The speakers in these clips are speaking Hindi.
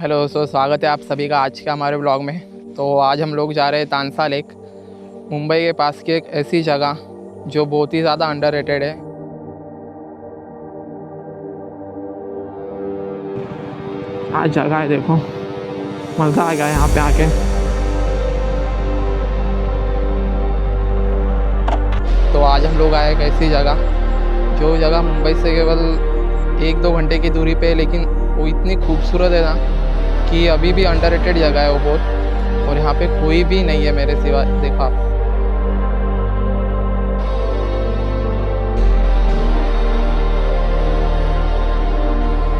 हेलो। स्वागत है आप सभी का आज के हमारे ब्लॉग में। तो आज हम लोग जा रहे हैं तानसा लेक, मुंबई के पास की एक ऐसी जगह जो बहुत ही ज़्यादा अंडररेटेड है। आज जगह है, देखो मज़ा आ गया यहाँ पे आके। तो आज हम लोग आए एक ऐसी जगह जो जगह मुंबई से केवल 1-2 घंटे की दूरी पे है, लेकिन वो इतनी खूबसूरत है ना कि अभी भी अंडररेटेड जगह है वो बहुत। और यहाँ पे कोई भी नहीं है मेरे सिवा। देखो आप,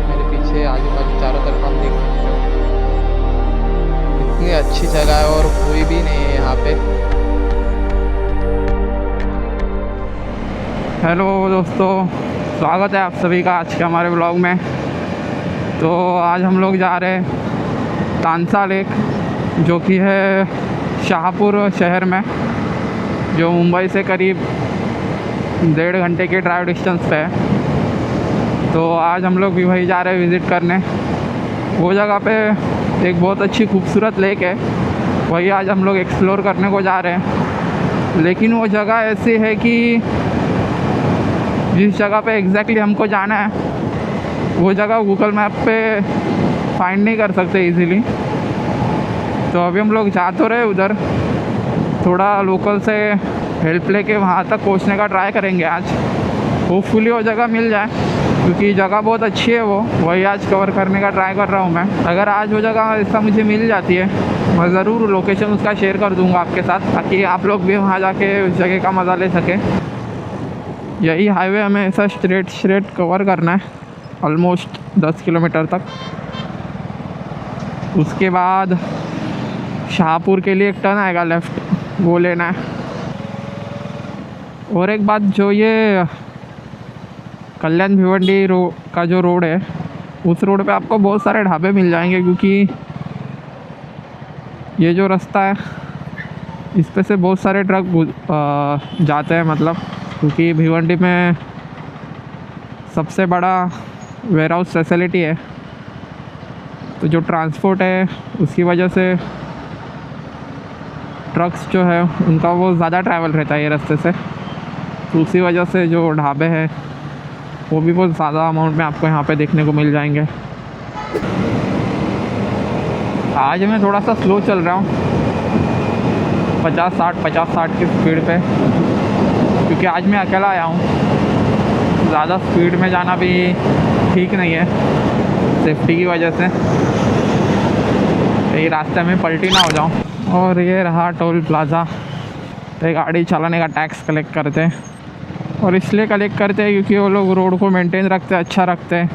मेरे पीछे आजू बाजू चारों तरफ आप देख सकते हो, इतनी अच्छी जगह है और कोई भी नहीं है यहाँ पे। हेलो दोस्तों, स्वागत है आप सभी का आज के हमारे ब्लॉग में। तो आज हम लोग जा रहे हैं तानसा लेक, जो कि है शाहपुर शहर में, जो मुंबई से करीब 1.5 घंटे के ड्राइव डिस्टेंस पे है। तो आज हम लोग भी वही जा रहे हैं विज़िट करने। वो जगह पे एक बहुत अच्छी खूबसूरत लेक है, वही आज हम लोग एक्सप्लोर करने को जा रहे हैं। लेकिन वो जगह ऐसी है कि जिस जगह पे एग्जैक्टली हमको जाना है वो जगह गूगल मैप पे फाइंड नहीं कर सकते इजीली। तो अभी हम लोग जा तो रहे उधर, थोड़ा लोकल से हेल्प लेके वहाँ तक पहुँचने का ट्राई करेंगे आज। होपफुली वो जगह मिल जाए, क्योंकि जगह बहुत अच्छी है वो, वही आज कवर करने का ट्राई कर रहा हूँ मैं। अगर आज वो जगह ऐसा मुझे मिल जाती है, मैं ज़रूर लोकेशन उसका शेयर कर दूँगा आपके साथ, ताकि आप लोग भी वहाँ जाके उस जगह का मज़ा ले सकें। यही हाईवे हमें ऐसा स्ट्रेट कवर करना है ऑलमोस्ट 10 किलोमीटर तक। उसके बाद शाहपुर के लिए एक टर्न आएगा लेफ़्ट, वो लेना है। और एक बात, जो ये कल्याण भिवंडी का जो रोड है, उस रोड पे आपको बहुत सारे ढाबे मिल जाएंगे, क्योंकि ये जो रास्ता है इस पे से बहुत सारे ट्रक जाते हैं, मतलब क्योंकि भिवंडी में सबसे बड़ा वेयर हाउस फैसिलिटी है। तो जो ट्रांसपोर्ट है उसकी वजह से ट्रक्स जो है उनका वो ज़्यादा ट्रैवल रहता है ये रास्ते से। तो उसी वजह से जो ढाबे हैं वो भी बहुत ज़्यादा अमाउंट में आपको यहाँ पे देखने को मिल जाएंगे। आज मैं थोड़ा सा स्लो चल रहा हूँ, 50-60 की स्पीड पे, क्योंकि आज मैं अकेला आया हूँ। ज़्यादा स्पीड में जाना भी ठीक नहीं है सेफ्टी की वजह से, ये रास्ते में पलटी ना हो जाऊँ। और ये रहा टोल प्लाज़ा। तो गाड़ी चलाने का टैक्स कलेक्ट करते हैं, और इसलिए कलेक्ट करते हैं क्योंकि वो लोग रोड को मेंटेन रखते हैं, अच्छा रखते हैं।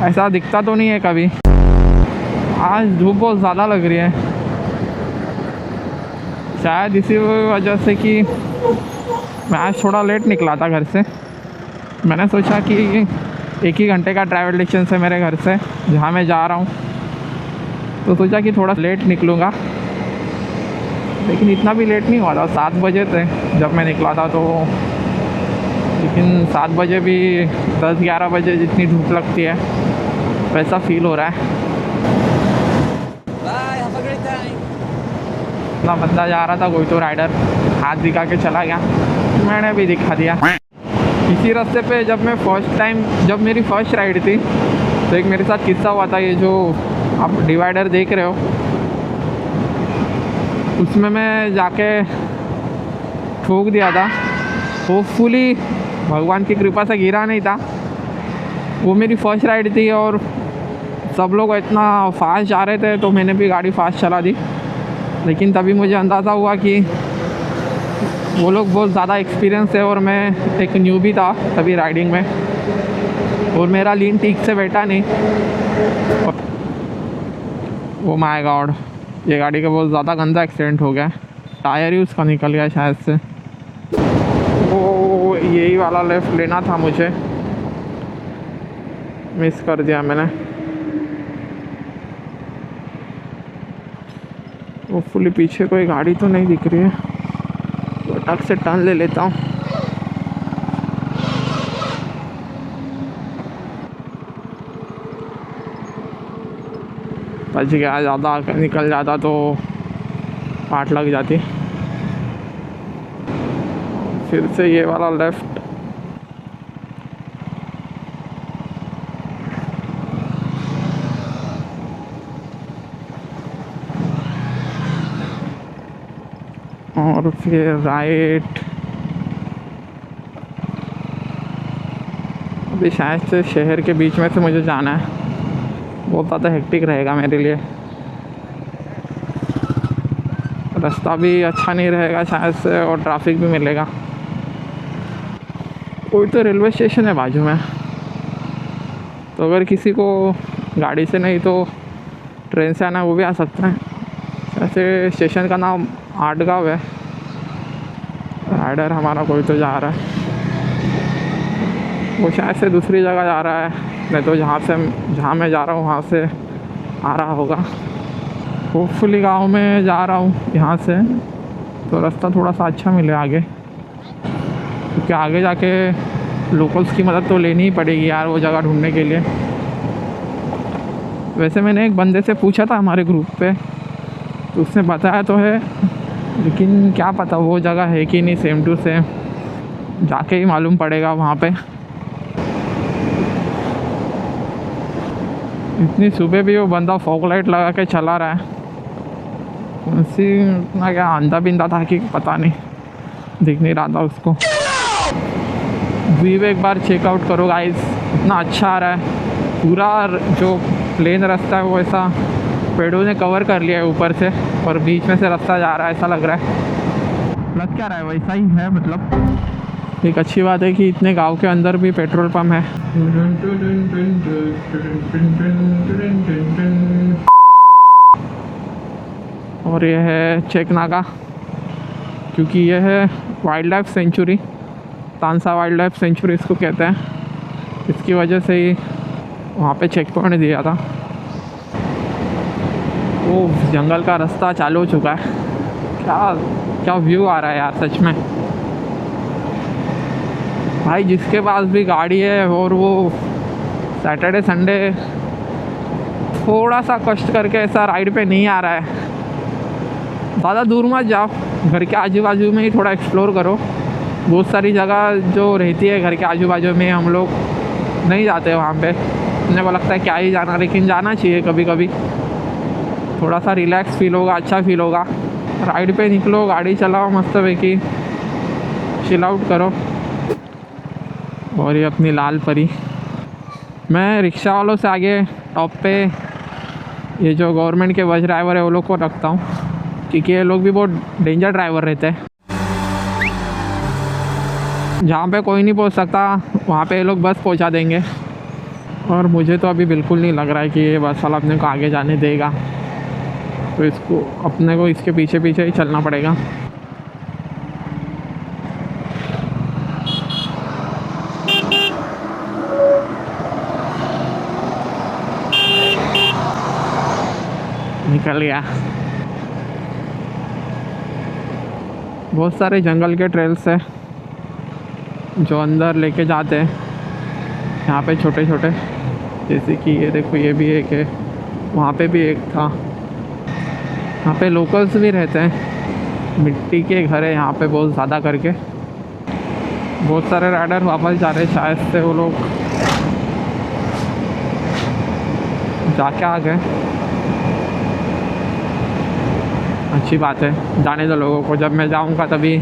ऐसा दिखता तो नहीं है कभी। आज धूप बहुत ज़्यादा लग रही है, शायद इसी वजह से कि मैं आज थोड़ा लेट निकला था घर से। मैंने सोचा कि 1 ही घंटे का ट्रैवल डिस्टेंस है मेरे घर से जहाँ मैं जा रहा हूँ, तो सोचा कि थोड़ा लेट निकलूँगा। लेकिन इतना भी लेट नहीं हुआ था, 7 बजे थे जब मैं निकला था। तो लेकिन 7 बजे भी 10-11 बजे जितनी धूप लगती है वैसा फील हो रहा है। इतना बंदा जा रहा था, कोई तो राइडर हाथ दिखा के चला गया, मैंने भी दिखा दिया। इसी रास्ते पे जब मेरी फर्स्ट राइड थी, तो एक मेरे साथ किस्सा हुआ था। ये जो आप डिवाइडर देख रहे हो, उसमें मैं जाके ठोक दिया था। होपफुली भगवान की कृपा से गिरा नहीं था। वो मेरी फर्स्ट राइड थी और सब लोग इतना फास्ट जा रहे थे, तो मैंने भी गाड़ी फास्ट चला दी। लेकिन तभी मुझे अंदाज़ा हुआ कि वो लोग बहुत ज़्यादा एक्सपीरियंस है और मैं एक न्यूबी था तभी राइडिंग में, और मेरा लीन ठीक से बैठा नहीं। ओ माय गॉड, ये गाड़ी का बहुत ज़्यादा गंदा एक्सीडेंट हो गया। टायर ही उसका निकल गया शायद से। वो यही वाला लेफ़्ट लेना था मुझे, मिस कर दिया मैंने। होपफुली पीछे कोई गाड़ी तो नहीं दिख रही है, तो टक से टर्न ले लेता हूँ। बच गया, ज़्यादा निकल जाता तो पाट लग जाती। फिर से ये वाला लेफ्ट। और फिर राइट। अभी शायद से शहर के बीच में से मुझे जाना है, बहुत ज़्यादा हेक्टिक रहेगा मेरे लिए। रास्ता भी अच्छा नहीं रहेगा शायद से, और ट्रैफिक भी मिलेगा। कोई तो रेलवे स्टेशन है बाजू में, तो अगर किसी को गाड़ी से नहीं तो ट्रेन से आना है वो भी आ सकता है। ऐसे स्टेशन का नाम आटगांव है। राइडर हमारा कोई तो जा रहा है, वो शायद से दूसरी जगह जा रहा है, नहीं तो जहाँ मैं जा रहा हूँ वहाँ से आ रहा होगा। होपफुली गांव में जा रहा हूँ यहाँ से, तो रास्ता थोड़ा सा अच्छा मिले आगे, क्योंकि आगे जाके लोकल्स की मदद तो लेनी ही पड़ेगी यार वो जगह ढूंढने के लिए। वैसे मैंने एक बंदे से पूछा था हमारे ग्रुप पे, तो उसने बताया तो है, लेकिन क्या पता वो जगह है कि नहीं सेम टू सेम, जाके ही मालूम पड़ेगा वहाँ पे। इतनी सुबह भी वो बंदा फॉग लाइट लगा के चला रहा है, उनसे उतना क्या अंधा बिंदा था कि पता नहीं, दिख नहीं रहा था उसको। व्यू एक बार चेकआउट करो गाइस, इतना अच्छा आ रहा है। पूरा जो प्लेन रास्ता है वो ऐसा पेड़ों ने कवर कर लिया है ऊपर से, और बीच में से रास्ता जा रहा है, ऐसा लग रहा है। लग क्या रहा है वैसा ही है। मतलब एक अच्छी बात है कि इतने गांव के अंदर भी पेट्रोल पंप है। और ये है चेक नाका, क्योंकि ये है wild life sanctuary, Tansa wild life sanctuary इसको कहते हैं। इसकी वजह से ही वहाँ पे चेक पॉइंट दिया था। वो जंगल का रास्ता चालू हो चुका है। क्या क्या व्यू आ रहा है यार सच में भाई। जिसके पास भी गाड़ी है और वो सैटरडे संडे थोड़ा सा कष्ट करके ऐसा राइड पे नहीं आ रहा है, ज़्यादा दूर मत जाओ, घर के आजू बाजू में ही थोड़ा एक्सप्लोर करो। बहुत सारी जगह जो रहती है घर के आजू बाजू में, हम लोग नहीं जाते वहाँ पे, मुझे को लगता है क्या ही जाना, लेकिन जाना चाहिए कभी कभी। थोड़ा सा रिलैक्स फील होगा, अच्छा फील होगा। राइड पे निकलो, गाड़ी चलाओ, मस्त है कि चिल आउट करो। और ये अपनी लाल परी। मैं रिक्शा वालों से आगे टॉप पे ये जो गवर्नमेंट के बस ड्राइवर है वो लोग को रखता हूँ, क्योंकि ये लोग भी बहुत डेंजर ड्राइवर रहते हैं। जहाँ पे कोई नहीं पहुँच सकता वहाँ पे ये लोग बस पहुँचा देंगे, और मुझे तो अभी बिल्कुल नहीं लग रहा है कि ये बस वाला अपने को आगे जाने देगा, तो इसको अपने को इसके पीछे पीछे ही चलना पड़ेगा। निकल गया। बहुत सारे जंगल के ट्रेल्स है जो अंदर लेके जाते हैं यहाँ पे, छोटे छोटे, जैसे कि ये देखो, ये भी एक है, वहाँ पे भी एक था। यहाँ पे लोकल्स भी रहते हैं, मिट्टी के घर है यहाँ पे बहुत ज़्यादा करके। बहुत सारे राइडर वापस जा रहे हैं, शायद से वो लोग जाके आ गए। अच्छी बात है, जाने दो लोगों को। जब मैं जाऊँगा तभी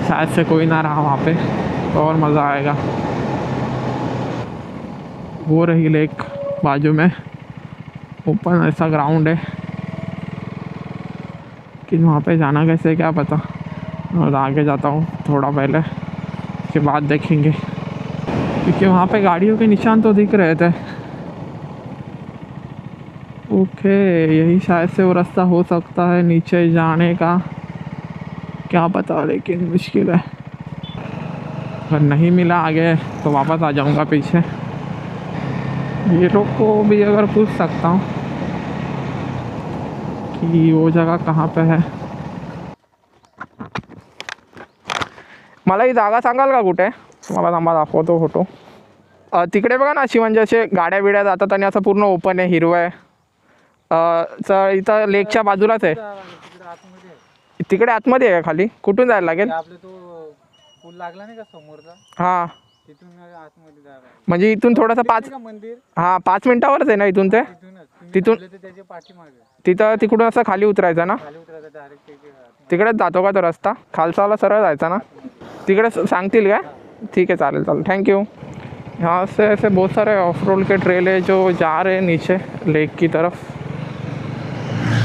शायद से कोई ना रहा वहाँ पे, तो और मज़ा आएगा। वो रही लेक बाजू में, ओपन ऐसा ग्राउंड है, कि वहाँ पे जाना कैसे क्या पता। और आगे जाता हूँ थोड़ा पहले, उसके बाद देखेंगे, क्योंकि वहाँ पे गाड़ियों के निशान तो दिख रहे थे। ओके, यही शायद से वो रास्ता हो सकता है नीचे जाने का, क्या पता, लेकिन मुश्किल है। अगर नहीं मिला आगे तो वापस आ जाऊंगा पीछे। ये लोग को भी अगर पूछ सकता हूँ कि वो जगह कहाँ पे है। मला ही जागा सांगाल का कुठे? मला थांबा दाखवतो फोटो। तिकडे बघा ना, अशी म्हणजे असे गाड्या बिड्या जातात आणि असं पूर्ण ओपन आहे, हिरवं आहे, सर इथं लेकच्या बाजूलाच आहे. तिकडे आतमध्ये आहे का खाली? कुठून जायला लागेल? आपला तो पूल लागला नाही का समोरचा, हां तिथून आतमध्ये जायला लागेल. म्हणजे इथून थोडंसं 5 मंदिर हां 5 मिनिटावरच आहे ना इथून ते? तिथून त्याच्या पाठीमागे तिथं तिकडून असं खाली उतरायचं ना? खाली उतरायचं डायरेक्ट तिकडेच जातो का तो रस्ता खालचावाला? सरळ जायचा ना? तिकडे सांगतील का? ठीक है चालेल चालेल थैंक यू. यहाँ से ऐसे बहुत सारे ऑफ रोड के ट्रेल है जो जा रहे हैं नीचे लेक की तरफ,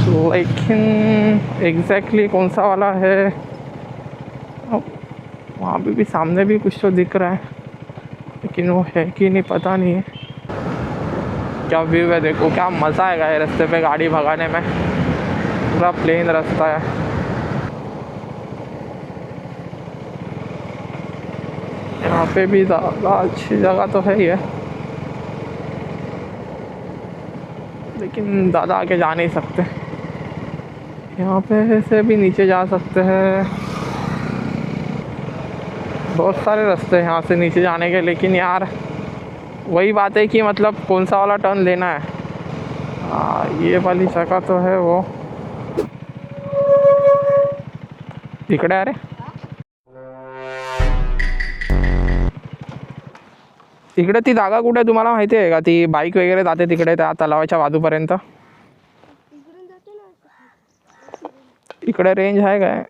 लेकिन एग्जैक्टली कौन सा वाला है वहाँ भी सामने भी कुछ तो दिख रहा है, लेकिन वो है कि नहीं पता नहीं है. क्या व्यू है देखो, क्या मज़ा आएगा ये रास्ते पे गाड़ी भगाने में. पूरा प्लेन रास्ता है. यहाँ पे भी ज़्यादा अच्छी जगह तो है ही है, लेकिन ज़्यादा आगे जा नहीं सकते. यहाँ पे से भी नीचे जा सकते हैं. बहुत सारे रास्ते हैं यहाँ से नीचे जाने के, लेकिन यार वही बात है कि मतलब कौन सा वाला टर्न लेना है. ये वाली जगह तो है वो इकडे. अरे इकडे ती जागा कुठे तुम्हाला माहिती आहे का? ती बाईक वगैरे जाते तिकडे त्या तलावाच्या बाजूपर्यंत. इकडे रेंज आहे काय?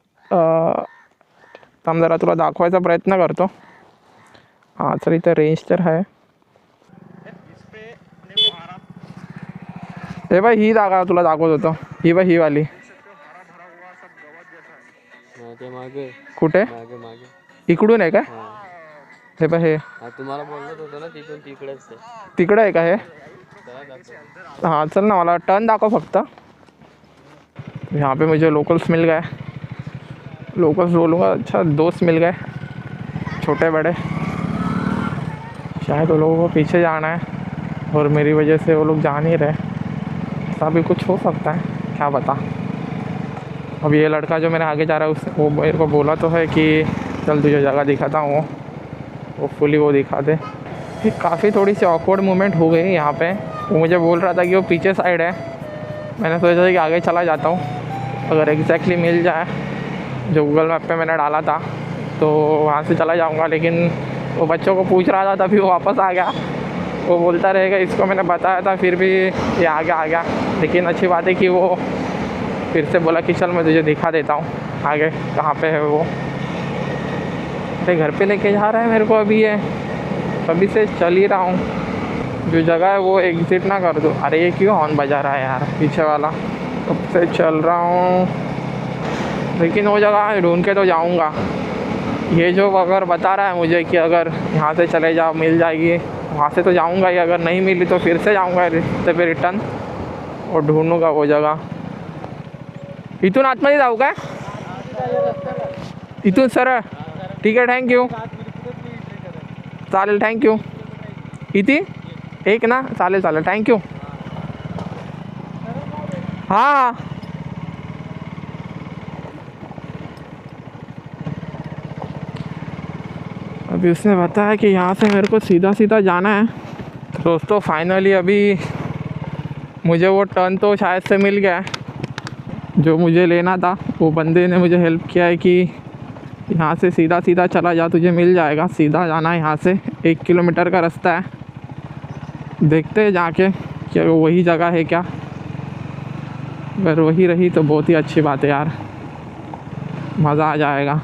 थांब जरा तुला दाखवायचा प्रयत्न करतो. हां चल इथं रेंज तर आहे. हे बाई ही जागा तुला दाखवत होतो, ही बाई ही वाली. कुठे? इकडून आहे का? हे बघ हे तुम्हाला बोलत होतो ना तिथून तिकडेच आहे. तिकडे आहे का हे? हाँ चल ना वाला टर्न दाखव फक्त. यहाँ पे मुझे लोकल्स मिल गए. लोकल्स बोलूँगा अच्छा, दोस्त मिल गए छोटे बड़े. शायद वो लोगों को पीछे जाना है और मेरी वजह से वो लोग जा नहीं रहे. ऐसा भी कुछ हो सकता है, क्या बता. अब ये लड़का जो मेरे आगे जा रहा है उसने वो मेरे को बोला तो है कि चल तुझे जगह दिखाता हूँ, वो फुली वो दिखा दे. काफ़ी थोड़ी सी ऑकवर्ड मूवमेंट हो गई यहाँ पे. वो मुझे बोल रहा था कि वो पीछे साइड है. मैंने सोचा था कि आगे चला जाता हूँ, अगर एग्जैक्टली मिल जाए जो गूगल मैप पे मैंने डाला था तो वहाँ से चला जाऊँगा. लेकिन वो बच्चों को पूछ रहा था तभी वो वापस आ गया. वो बोलता रहेगा इसको मैंने बताया था फिर भी ये आ गया. लेकिन अच्छी बात है कि वो फिर से बोला कि चल मैं तुझे दिखा देता हूँ आगे कहाँ पे है वो. घर पे लेके जा रहा है मेरे को अभी. ये अभी से चल ही रहा हूँ. जो जगह है वो एग्ज़िट ना कर दो. अरे ये क्यों हॉर्न बजा रहा है यार पीछे वाला. अब से चल रहा हूँ, लेकिन वो जगह ढूंढ के तो जाऊँगा. ये जो अगर बता रहा है मुझे कि अगर यहाँ से चले जाओ मिल जाएगी, वहाँ से तो जाऊँगा ही. अगर नहीं मिली तो फिर से जाऊँगा रास्ते पे रिटर्न और ढूंढूँगा वो जगह. इथून आतमध्ये जाऊ काय? इथून सरळ? ठीक आहे थँक्यू. चालेल थँक्यू. किती? एक ना? चालेल चालेल थँक्यू. हाँ अभी उसने बताया कि यहाँ से मेरे को सीधा सीधा जाना है. तो दोस्तों फाइनली अभी मुझे वो टर्न तो शायद से मिल गया है जो मुझे लेना था. वो बंदे ने मुझे हेल्प किया है कि यहाँ से सीधा सीधा चला जा, तुझे मिल जाएगा. सीधा जाना है यहाँ से, 1 किलोमीटर का रास्ता है. देखते हैं जाके क्या वही जगह है क्या. अगर वही रही तो बहुत ही अच्छी बात है यार, मज़ा आ जाएगा.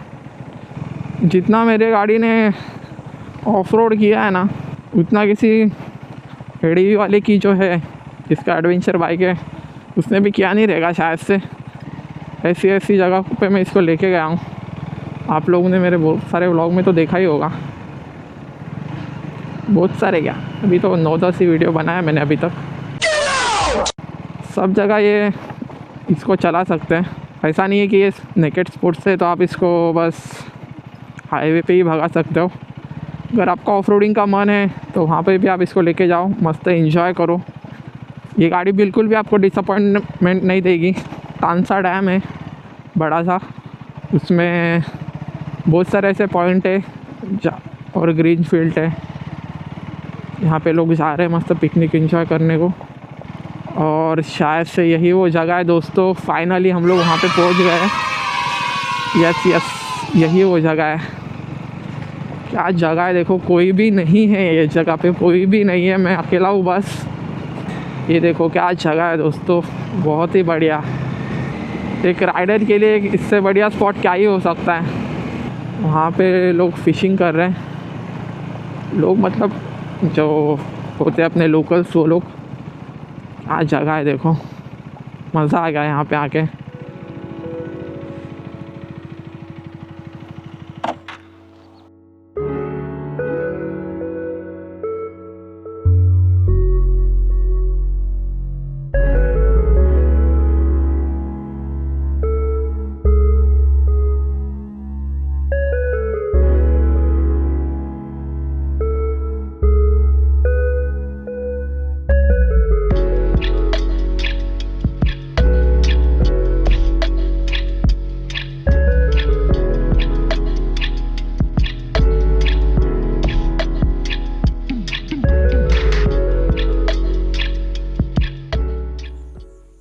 जितना मेरे गाड़ी ने ऑफ रोड किया है ना उतना किसी एडीवी वाले की जो है जिसका एडवेंचर बाइक है उसने भी किया नहीं रहेगा शायद से. ऐसी जगह पे मैं इसको लेके गया हूँ. आप लोगों ने मेरे बहुत सारे व्लॉग में तो देखा ही होगा. बहुत सारे क्या, अभी तो 9-10 ही वीडियो बनाया मैंने अभी तक. सब जगह ये इसको चला सकते हैं. ऐसा नहीं है कि ये नेकेड स्पोर्ट्स है तो आप इसको बस हाईवे पे ही भगा सकते हो. अगर आपका ऑफ रोडिंग का मन है तो वहाँ पे भी आप इसको लेके जाओ, मस्त एंजॉय करो. ये गाड़ी बिल्कुल भी आपको डिसअपॉइंटमेंट नहीं देगी. तानसा डैम है बड़ा सा, उसमें बहुत सारे ऐसे पॉइंट है और ग्रीन फील्ड है. यहाँ पे लोग जा रहे हैं मस्त पिकनिक एंजॉय करने को. और शायद से यही वो जगह है दोस्तों। फाइनली हम लोग वहाँ पे पहुँच गए हैं। यस यस, यही वो जगह है। क्या जगह है देखो, कोई भी नहीं है ये जगह पे, कोई भी नहीं है, मैं अकेला हूँ बस। ये देखो क्या जगह है दोस्तों, बहुत ही बढ़िया। एक राइडर के लिए इससे बढ़िया स्पॉट क्या ही हो सकता है। वहाँ पे लोग फिशिंग कर रहे हैं, लोग मतलब जो होते हैं अपने लोकल्स, वो लोग। क्या जगह है देखो, मज़ा आ गया यहाँ पे आके।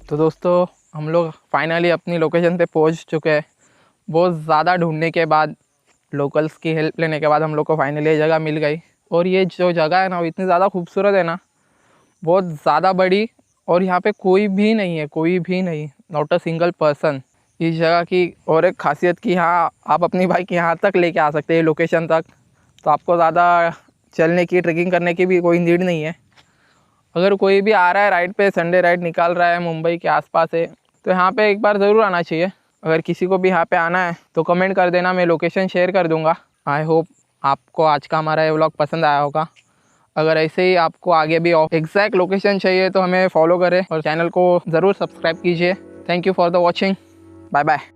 तो दोस्तों हम लोग फाइनली अपनी लोकेशन पे पहुंच चुके हैं। बहुत ज़्यादा ढूंढने के बाद, लोकल्स की हेल्प लेने के बाद हम लोग को फाइनली ये जगह मिल गई। और ये जो जगह है ना, वो इतनी ज़्यादा खूबसूरत है ना, बहुत ज़्यादा बड़ी। और यहाँ पे कोई भी नहीं है, कोई भी नहीं, नॉट अ सिंगल पर्सन। इस जगह की और एक खासियत कि यहाँ आप अपनी बाइक यहाँ तक लेके आ सकते हैं, लोकेशन तक। तो आपको ज़्यादा चलने की, ट्रेकिंग करने की भी कोई नीड नहीं है। अगर कोई भी आ रहा है राइड पे, संडे राइड निकाल रहा है मुंबई के आसपास है, तो यहाँ पे एक बार ज़रूर आना चाहिए। अगर किसी को भी यहाँ पे आना है तो कमेंट कर देना, मैं लोकेशन शेयर कर दूँगा। आई होप आपको आज का हमारा ये व्लॉग पसंद आया होगा। अगर ऐसे ही आपको आगे भी एग्जैक्ट लोकेशन चाहिए तो हमें फॉलो करें और चैनल को ज़रूर सब्सक्राइब कीजिए। Thank you for the watching. Bye bye.